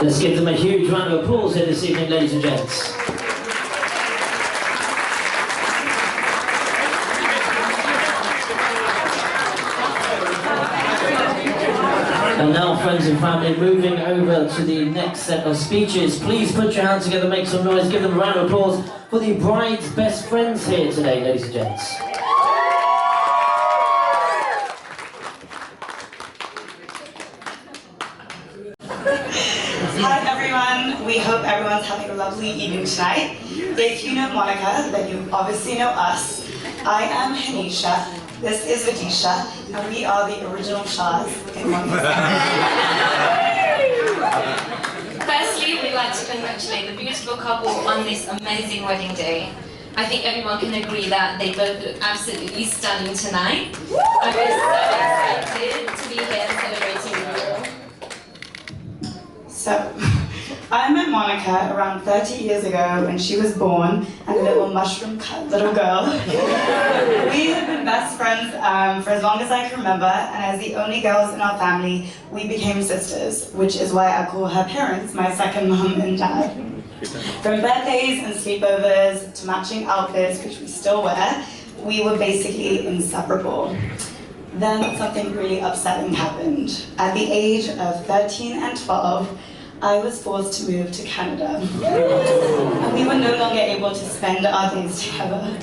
Let's give them a huge round of applause here this evening, ladies and gents. And now, friends and family, moving over to the next set of speeches. Please put your hands together, make some noise, give them a round of applause for the bride's best friends here today, ladies and gents. Hi everyone, we hope everyone's having a lovely evening tonight. If you know Monica, then you obviously know us. I am Hanisha, this is Vidisha, and we are the original Shahs in Monica. Firstly, we'd like to congratulate the beautiful couple on this amazing wedding day. I think everyone can agree that they both look absolutely stunning tonight. I'm so excited to be here celebrating with you all. So, I met Monica around 30 years ago when she was born and a little mushroom-cut little girl. We have been best friends for as long as I can remember, and as the only girls in our family, we became sisters, which is why I call her parents my second mom and dad. From birthdays and sleepovers to matching outfits, which we still wear, we were basically inseparable. Then something really upsetting happened. At the age of 13 and 12, I was forced to move to Canada. And we were no longer able to spend our days together.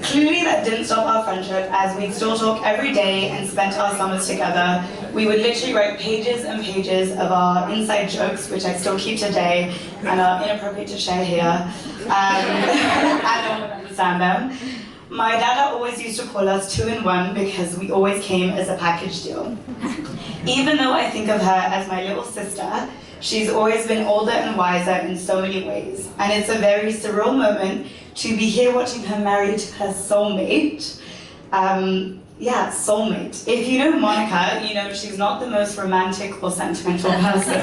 Clearly that didn't stop our friendship, as we'd still talk every day and spent our summers together. We would literally write pages and pages of our inside jokes, which I still keep today and are inappropriate to share here. I don't understand them. My dad always used to call us 2-in-1 because we always came as a package deal. Even though I think of her as my little sister, she's always been older and wiser in so many ways. And it's a very surreal moment to be here watching her married to her soulmate. Yeah, soulmate. If you know Monica, you know she's not the most romantic or sentimental person.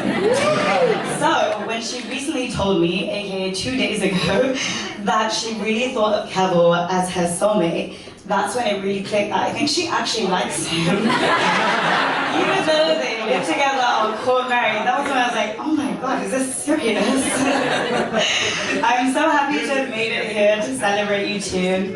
So, when she recently told me, aka 2 days ago, that she really thought of Keval as her soulmate, that's when it really clicked that I think she actually likes him. Even though they live together or court married, that was when I was like, oh my god, is this serious? I'm so happy to have made it here to celebrate you two.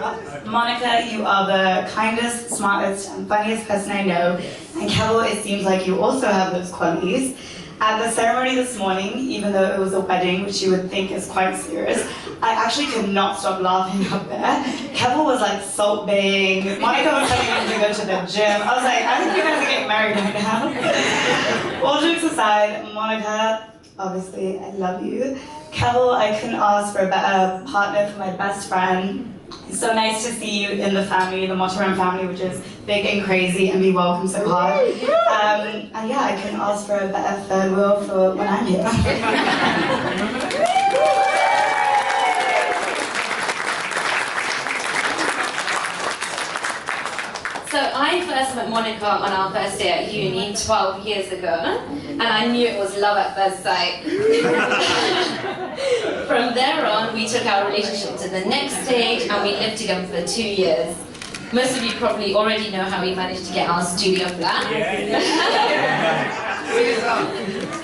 Monica, you are the kindest, smartest, and funniest person I know, and Keval, it seems like you also have those qualities. At the ceremony this morning, even though it was a wedding, which you would think is quite serious, I actually could not stop laughing up there. Keval was like salt baying, Monica was telling him to go to the gym. I was like, I think you guys are getting married right now. All jokes aside, Monica, obviously I love you. Keval, I couldn't ask for a better partner for my best friend. It's so nice to see you in the family, the Motoran family, which is big and crazy, and be welcomed so hard. And yeah, I couldn't ask for a better third wheel for when I'm here. So I first met Monica on our first day at uni 12 years ago, and I knew it was love at first sight. From there on, we took our relationship to the next stage, and we lived together for 2 years. Most of you probably already know how we managed to get our studio flat.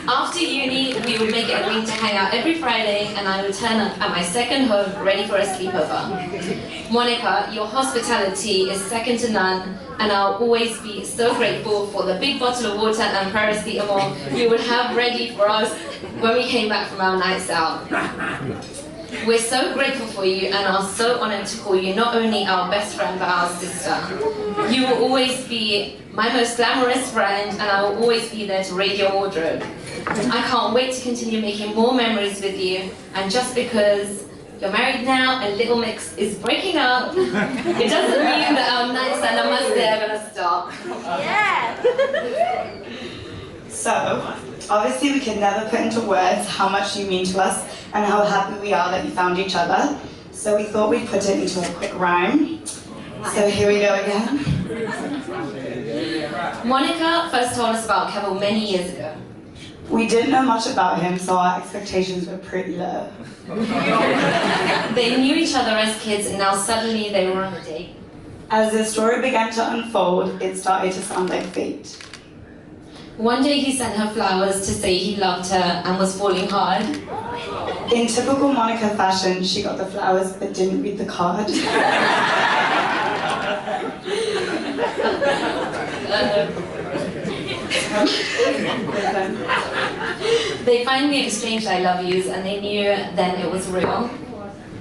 After uni, we would make it a point to hang out every Friday, and I would turn up at my second home ready for a sleepover. Monica, your hospitality is second to none, and I'll always be so grateful for the big bottle of water and paracetamol you would have ready for us when we came back from our nights out. We're so grateful for you and are so honored to call you not only our best friend but our sister. You will always be my most glamorous friend, and I will always be there to raid your wardrobe. I can't wait to continue making more memories with you, and just because you're married now and Little Mix is breaking up, it doesn't mean that our nights and I must are gonna stop. Yeah! So, obviously we can never put into words how much you mean to us and how happy we are that you found each other. So we thought we'd put it into a quick rhyme. So here we go again. Monica first told us about Keval many years ago. We didn't know much about him, so our expectations were pretty low. They knew each other as kids, and now suddenly they were on a date. As the story began to unfold, it started to sound like fate. One day he sent her flowers to say he loved her and was falling hard. In typical Monica fashion, she got the flowers but didn't read the card. They finally exchanged I love yous and they knew then it was real.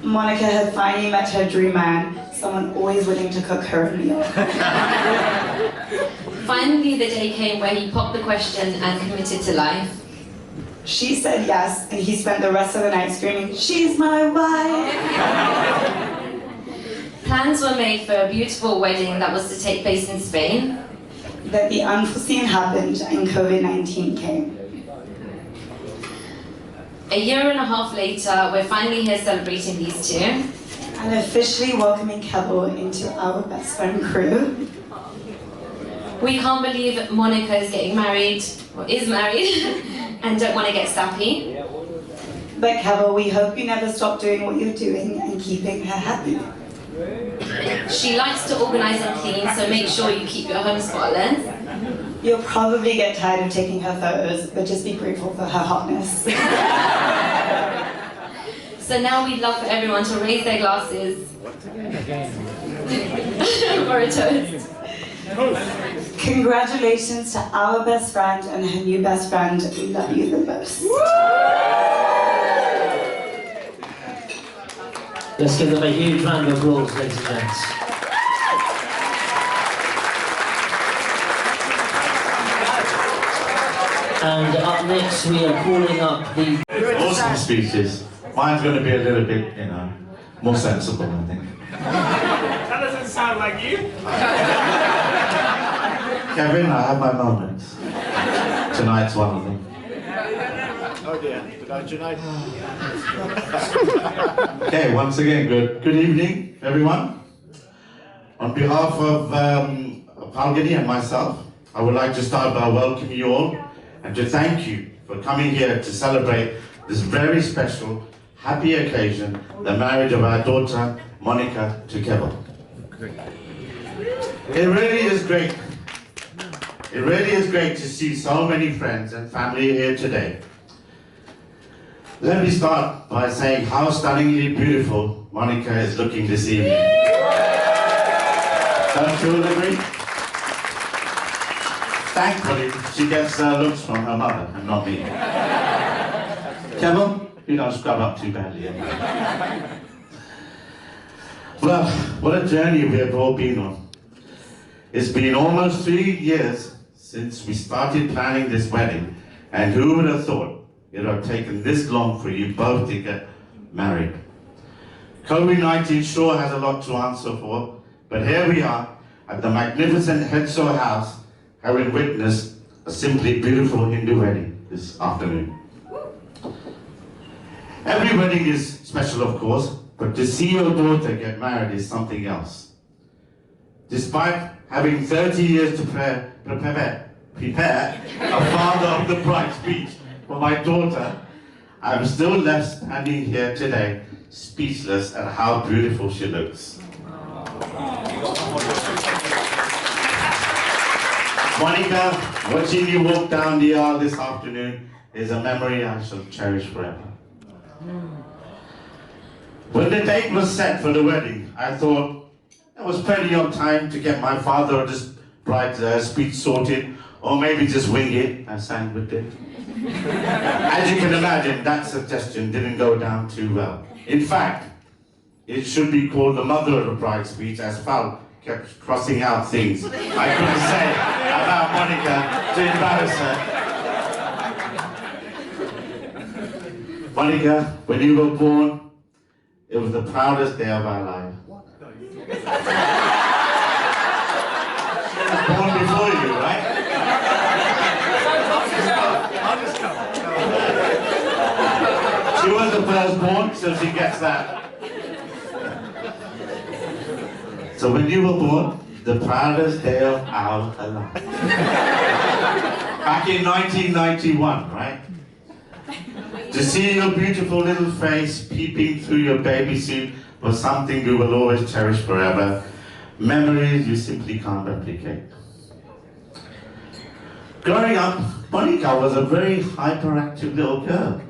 Monica had finally met her dream man, someone always willing to cook her a meal. Finally the day came where he popped the question and committed to life. She said yes, and he spent the rest of the night screaming, "She's my wife!" Plans were made for a beautiful wedding that was to take place in Spain. Then the unforeseen happened and COVID-19 came. A year and a half later, we're finally here celebrating these two. And officially welcoming Keval into our best friend crew. We can't believe Monica is getting married, or is married, and don't want to get sappy. But Keval, we hope you never stop doing what you're doing and keeping her happy. She likes to organize and clean, so make sure you keep your home spotless. You'll probably get tired of taking her photos, but just be grateful for her hotness. So now we'd love for everyone to raise their glasses for a toast. Congratulations to our best friend and her new best friend. We love you the most. Let's give them a huge round of applause, ladies and gents. And up next, we are calling up the... Awesome speeches. Mine's going to be a little bit, more sensible, I think. That doesn't sound like you. Kevin, I have my moments. Tonight's one of them. Oh dear, tonight. Okay, once again, good evening, everyone. On behalf of Falguni and myself, I would like to start by welcoming you all and to thank you for coming here to celebrate this very special, happy occasion, the marriage of our daughter, Monica, to Keval. It really is great. It really is great to see so many friends and family here today. Let me start by saying how stunningly beautiful Monica is looking this evening. Don't you all agree? Thankfully, she gets her looks from her mother and not me. Keval, you don't scrub up too badly anyway. Well, what a journey we have all been on. It's been almost 3 years since we started planning this wedding, and who would have thought it would have taken this long for you both to get married. COVID-19 sure has a lot to answer for, but here we are at the magnificent Headsaw House, having witnessed a simply beautiful Hindu wedding this afternoon. Every wedding is special, of course, but to see your daughter get married is something else. Despite having 30 years to prepare a father of the bride speech for my daughter, I'm still left standing here today, speechless at how beautiful she looks. Monica, watching you walk down the aisle this afternoon is a memory I shall cherish forever. When the date was set for the wedding, I thought there was plenty of time to get my father this bride's speech sorted, or maybe just wing it, as Sam would do. As you can imagine, that suggestion didn't go down too well. In fact, it should be called the mother of the bride's speech, as Val kept crossing out things I couldn't say about Monica to embarrass her. Monica, when you were born, it was the proudest day of our life. She was born before you, right? She was the firstborn, so she gets that. So when you were born, the proudest day of our life. Back in 1991, right? To see your beautiful little face peeping through your baby suit was something we will always cherish forever. Memories you simply can't replicate. Growing up, Monica was a very hyperactive little girl.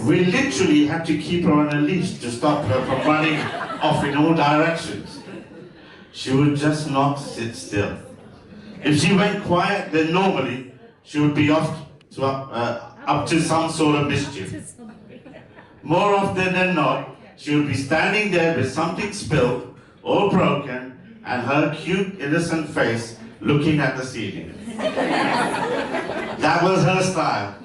We literally had to keep her on a leash to stop her from running off in all directions. She would just not sit still. If she went quiet, then normally she would be off to, up to some sort of mischief. More often than not, she would be standing there with something spilled or broken and her cute, innocent face looking at the ceiling. That was her style.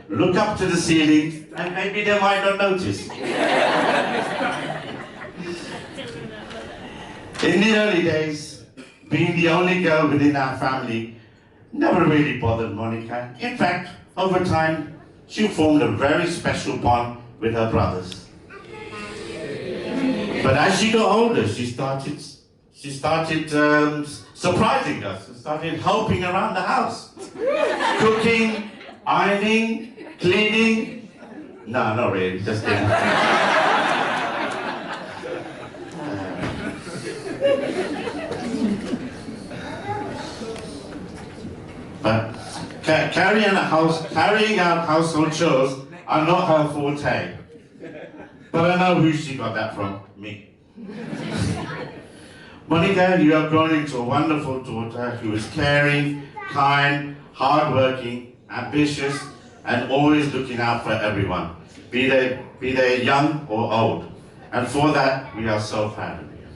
Look up to the ceiling and maybe they might not notice. In the early days, being the only girl within our family never really bothered Monica. In fact, over time, she formed a very special bond with her brothers. But as she got older, she started surprising us and started helping around the house. Cooking, ironing, cleaning. No, not really, just kidding. But carrying out household chores are not her forte. But I know who she got that from, me. Monica, you have grown into a wonderful daughter who is caring, kind, hardworking, ambitious, and always looking out for everyone, be they young or old. And for that, we are so proud of you.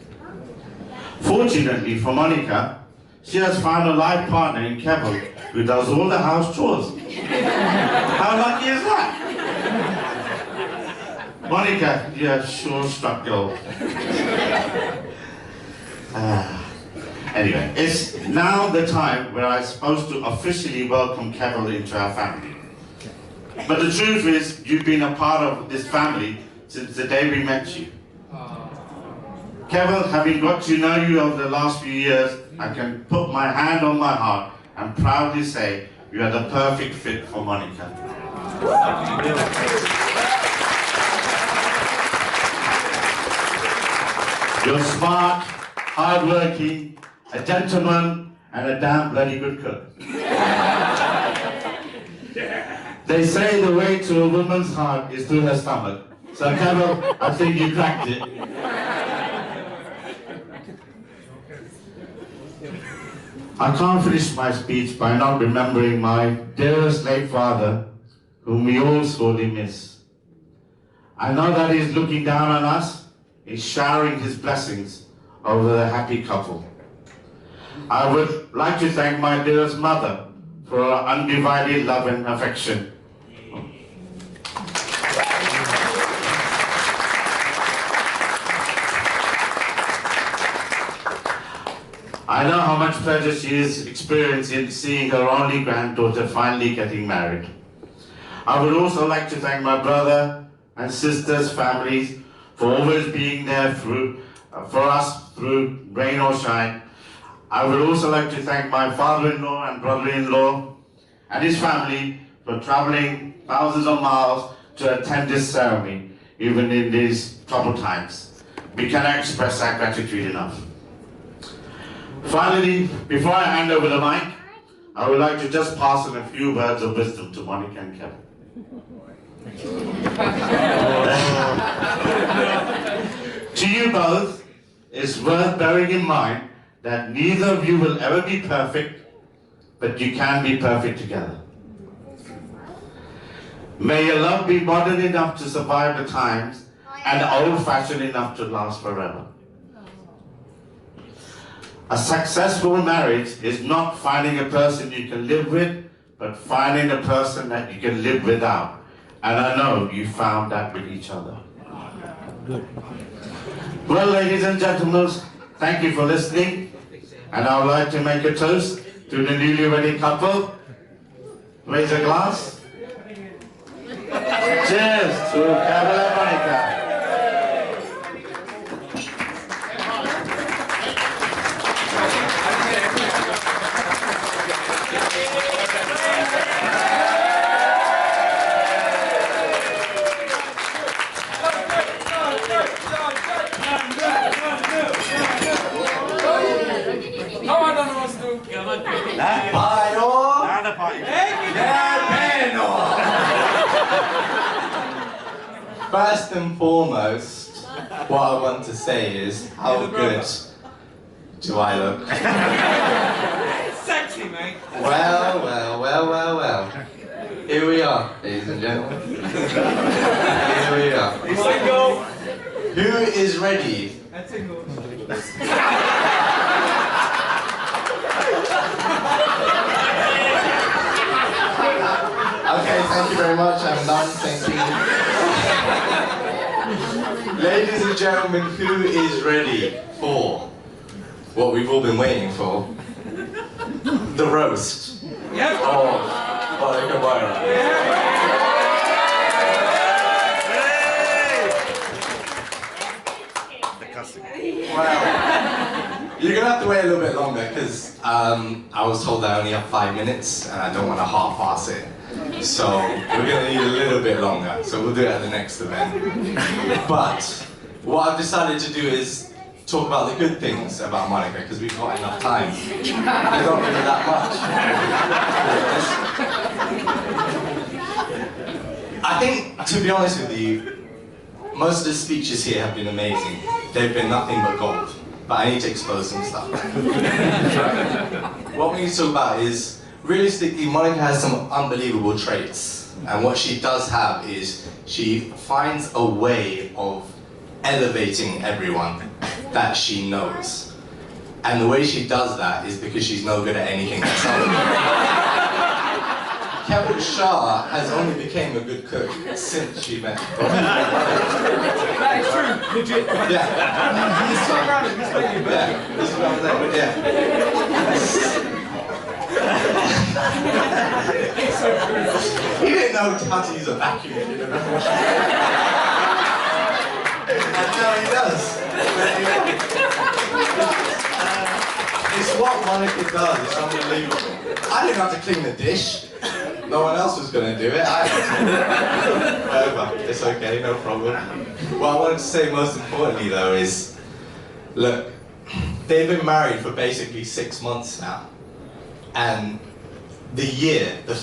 Fortunately for Monica, she has found a life partner in Keval who does all the house chores. How lucky is that? Monica, you have sure struck gold. Anyway, it's now the time where I'm supposed to officially welcome Keval into our family. But the truth is, you've been a part of this family since the day we met you. Keval, having got to know you over the last few years, I can put my hand on my heart and proudly say you are the perfect fit for Monica. You're smart, hardworking, a gentleman, and a damn bloody good cook. They say the way to a woman's heart is through her stomach. So Keval, I think you cracked it. I can't finish my speech by not remembering my dearest late father, whom we all sorely miss. I know that he's looking down on us, he's showering his blessings over the happy couple. I would like to thank my dearest mother for her undivided love and affection. I know how much pleasure she is experiencing seeing her only granddaughter finally getting married. I would also like to thank my brother and sister's families for always being there for us through rain or shine. I would also like to thank my father-in-law and brother-in-law and his family for traveling thousands of miles to attend this ceremony, even in these troubled times. We cannot express our gratitude enough. Finally, before I hand over the mic, I would like to just pass on a few words of wisdom to Monica and Keval. To you both, it's worth bearing in mind that neither of you will ever be perfect, but you can be perfect together. May your love be modern enough to survive the times and old-fashioned enough to last forever. A successful marriage is not finding a person you can live with, but finding a person that you can live without. And I know you found that with each other. Good. Well, ladies and gentlemen, thank you for listening. And I would like to make a toast to the newly wedded couple. Raise a glass. Cheers to Keval and Monica. I First and foremost, what I want to say is, how good do I look? Sexy, mate. Well. Here we are, ladies and gentlemen. Here we are. Single. Who is ready? Single. Okay, thank you very much. I'm done. Thank you. Ladies and gentlemen, who is ready for what we've all been waiting for? The roast. Yep. Oh, Monica Byron. Wow. You're gonna have to wait a little bit longer because I was told I only have 5 minutes and I don't want to half-ass it. So we're gonna need a little bit longer. So we'll do it at the next event. But what I've decided to do is talk about the good things about Monica because we've got enough time. I don't need that much. I think, to be honest with you, most of the speeches here have been amazing. They've been nothing but gold. But I need to expose some stuff. What we need to talk about is, realistically, Monica has some unbelievable traits. And what she does have is, she finds a way of elevating everyone that she knows. And the way she does that is because she's no good at anything herself. Keval Shah has only become a good cook since she met. That is true. Legit. Yeah. He's so proud of this baby. Yeah, that's what I'm saying, yeah. He didn't know how to use a vacuum, you know. And now he does. It's what Monica does, it's unbelievable. I didn't have to clean the dish. No one else was going to do it. I had to. Whatever, it's okay, no problem. What I wanted to say most importantly though is, look, they've been married for basically 6 months now. And the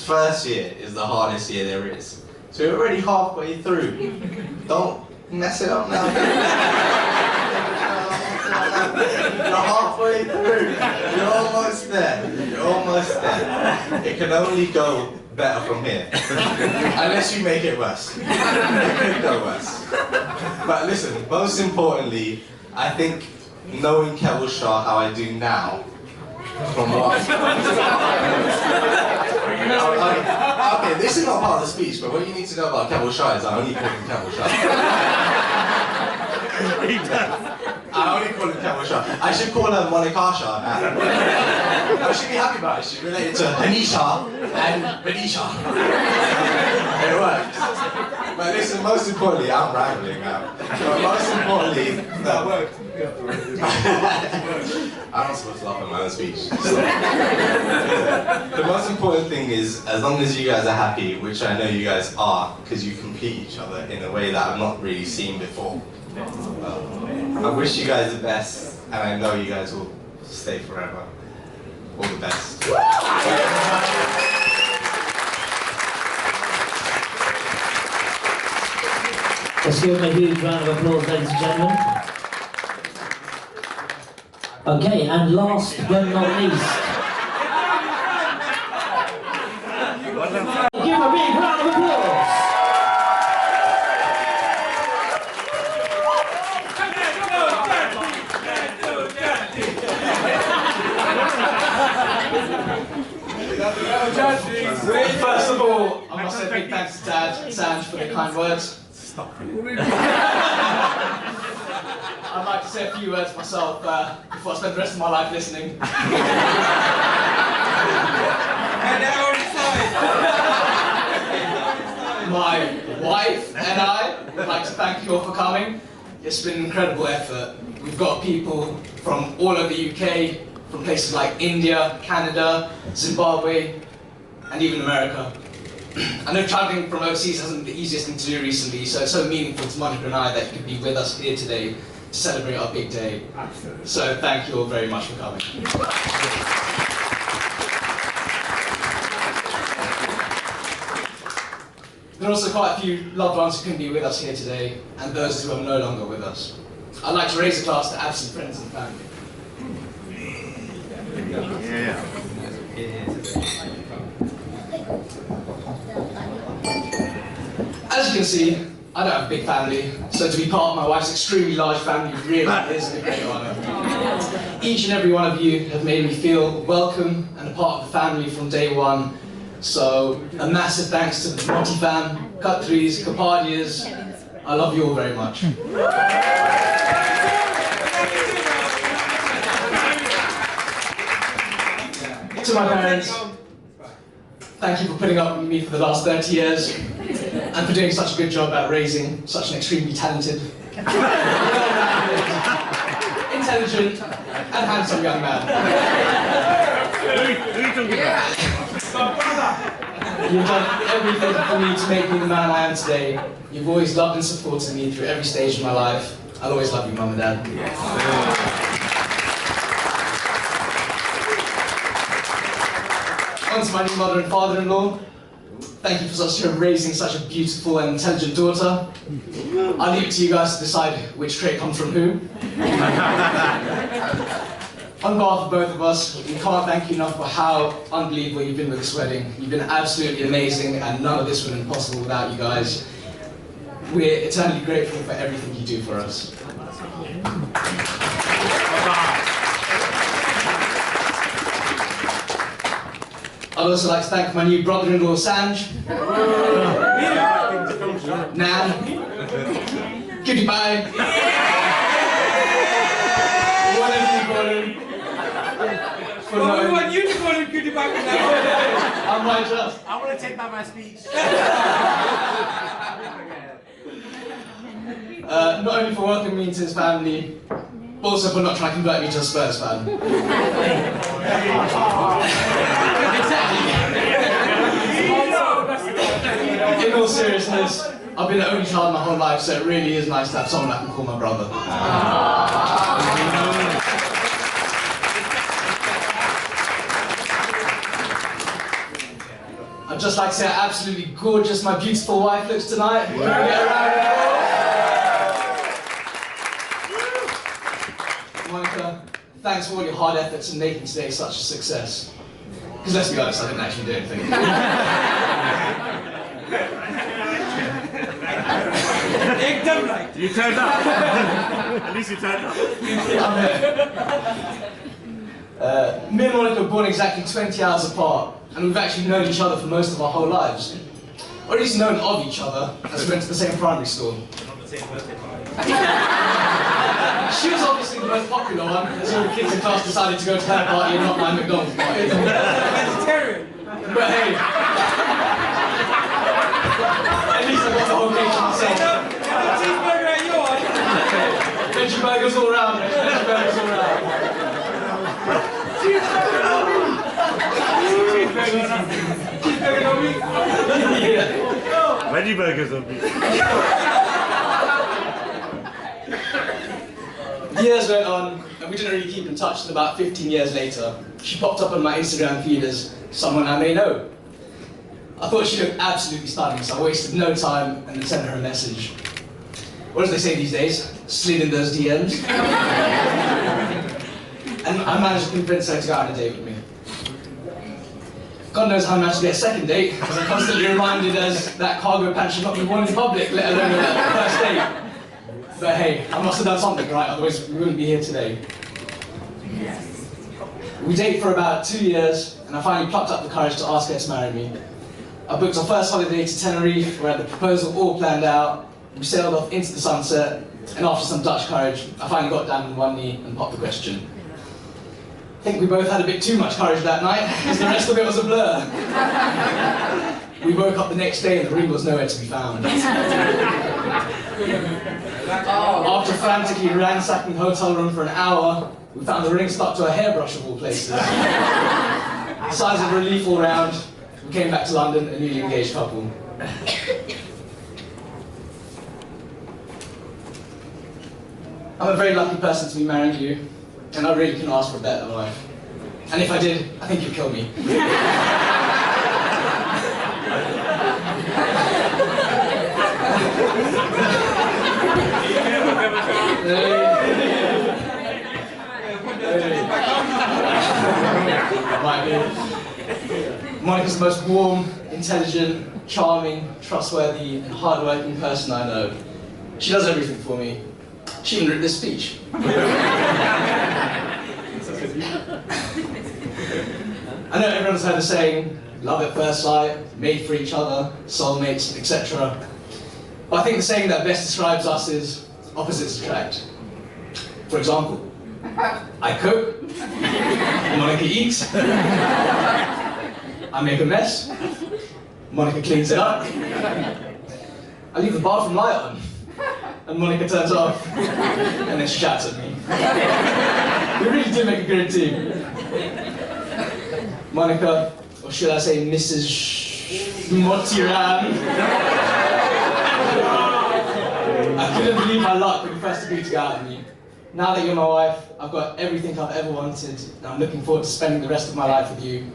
first year is the hardest year there is. So we're already halfway through. Don't mess it up now. You're halfway through. You're almost there. You're almost there. It can only go better from here. Unless you make it worse. It could go worse. But listen, most importantly, I think knowing Keval Shah how I do now, from what... Okay, this is not part of the speech, but what you need to know about Keval Shah is I only call him Keval Shah. I only call him Keval Shah. I should call her Monica Shah now. No, she'd be happy about it. She's related to Hanisha and Benisha. It works. But listen, most importantly, I'm rambling now. But most importantly, that worked. I'm not supposed to laugh at my own speech. So. The most important thing is, as long as you guys are happy, which I know you guys are, because you complete each other in a way that I've not really seen before. I wish you guys the best, and I know you guys will stay forever. All the best. Let's give him a huge round of applause, ladies and gentlemen. Okay, and last but not least, give him a big round of applause. First of all, I must say a big thanks to Dad and Sanj for the kind words. I'd like to say a few words myself before I spend the rest of my life listening. My wife and I would like to thank you all for coming. It's been an incredible effort. We've got people from all over the UK, from places like India, Canada, Zimbabwe, and even America. I know traveling from overseas hasn't been the easiest thing to do recently, so it's so meaningful to Monica and I that you could be with us here today to celebrate our big day. So thank you all very much for coming. There are also quite a few loved ones who couldn't be with us here today, and those who are no longer with us. I'd like to raise a glass to absent friends and family. As you can see, I don't have a big family, so to be part of my wife's extremely large family really is a great honour. Each and every one of you have made me feel welcome and a part of the family from day one. So a massive thanks to the Monty fam, Cutthrees, Capardias. I love you all very much. To my parents, thank you for putting up with me for the last 30 years and for doing such a good job at raising such an extremely talented, intelligent and handsome young man. You've done everything for me to make me the man I am today. You've always loved and supported me through every stage of my life. I'll always love you, Mum and Dad. On to my new mother and father-in-law. Thank you for raising such a beautiful and intelligent daughter. I'll leave it to you guys to decide which trait comes from who. On behalf of both of us, we can't thank you enough for how unbelievable you've been with this wedding. You've been absolutely amazing, and none of this would have been possible without you guys. We're eternally grateful for everything you do for us. I'd also like to thank my new brother-in-law, Sanj. Nan. Goodbye. Whatever you call him. We want you to call him Cutie Pie now. I might just. I want to take back my speech. Not only for welcoming me into his family, but also for not trying to convert me to a Spurs fan. In all seriousness, I've been the only child my whole life, so it really is nice to have someone I can call my brother. I'd just like to say how absolutely gorgeous my beautiful wife looks tonight. Can we get around it? Monica, thanks for all your hard efforts in making today such a success. Because let's be honest, I didn't actually do anything. You turned up. At least you turned up. Me and Monica were born exactly 20 hours apart, and we've actually known each other for most of our whole lives. Or at least known of each other, as we went to the same primary school. She was obviously the most popular one, as all the kids in class decided to go to her party and not my McDonald's party. Vegetarian. But hey, at least I got the whole cake to myself. Cheeseburger at yours. Veggie burgers all around, mate. Veggie burgers all around. Cheeseburger on me. Yeah. Veggie burgers on me. Years went on, and we didn't really keep in touch until about 15 years later. She popped up on my Instagram feed as someone I may know. I thought she looked absolutely stunning, so I wasted no time and sent her a message. What do they say these days? Slid in those DMs. And I managed to convince her to go out on a date with me. God knows how I managed to get a second date, because I'm constantly reminded as that cargo pants should not be worn in public, let alone on that first date. But hey, I must have done something right, otherwise we wouldn't be here today. We dated for about 2 years, and I finally plucked up the courage to ask her to marry me. I booked our first holiday to Tenerife, we had the proposal all planned out, we sailed off into the sunset, and after some Dutch courage, I finally got down on one knee and popped the question. I think we both had a bit too much courage that night, because the rest of it was a blur. We woke up the next day and the ring was nowhere to be found. After frantically ransacking the hotel room for an hour, we found the ring stuck to a hairbrush of all places. Sighs of relief all round, we came back to London, a newly engaged couple. I'm a very lucky person to be marrying you, and I really couldn't ask for a better life. And if I did, I think you'd kill me. Monica's the most warm, intelligent, charming, trustworthy, and hardworking person I know. She does everything for me. She even wrote this speech. I know everyone's heard the saying, love at first sight, made for each other, soulmates, etc. But I think the saying that best describes us is opposites attract. For example, I cook, Monica eats, I make a mess, Monica cleans it up, I leave the bathroom light on, and Monica turns it off, and then she shouts at me. We really do make a good team. Monica, or should I say Mrs. Motiran, I couldn't believe my luck when you first agreed to go out with me. Now that you're my wife, I've got everything I've ever wanted, and I'm looking forward to spending the rest of my life with you.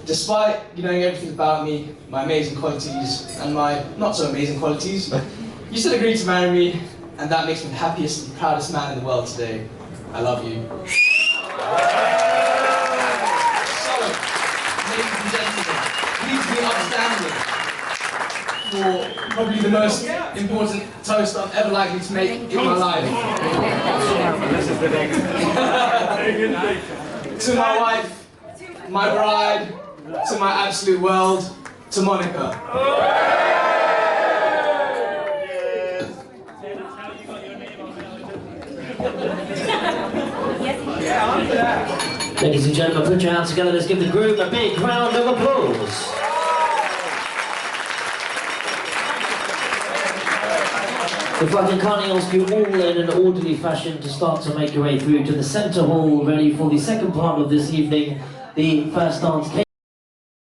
Despite you knowing everything about me, my amazing qualities, and my not so amazing qualities, you still agreed to marry me, and that makes me the happiest and proudest man in the world today. I love you. So, ladies and gentlemen, please be upstanding for probably the most important toast I'm ever likely to make in my life. To my wife, my bride, to my absolute world, to Monica. Ladies and gentlemen, put your hands together. Let's give the groom a big round of applause. If I can kindly ask you all in an orderly fashion to start to make your way through to the centre hall, ready for the second part of this evening, the first dance.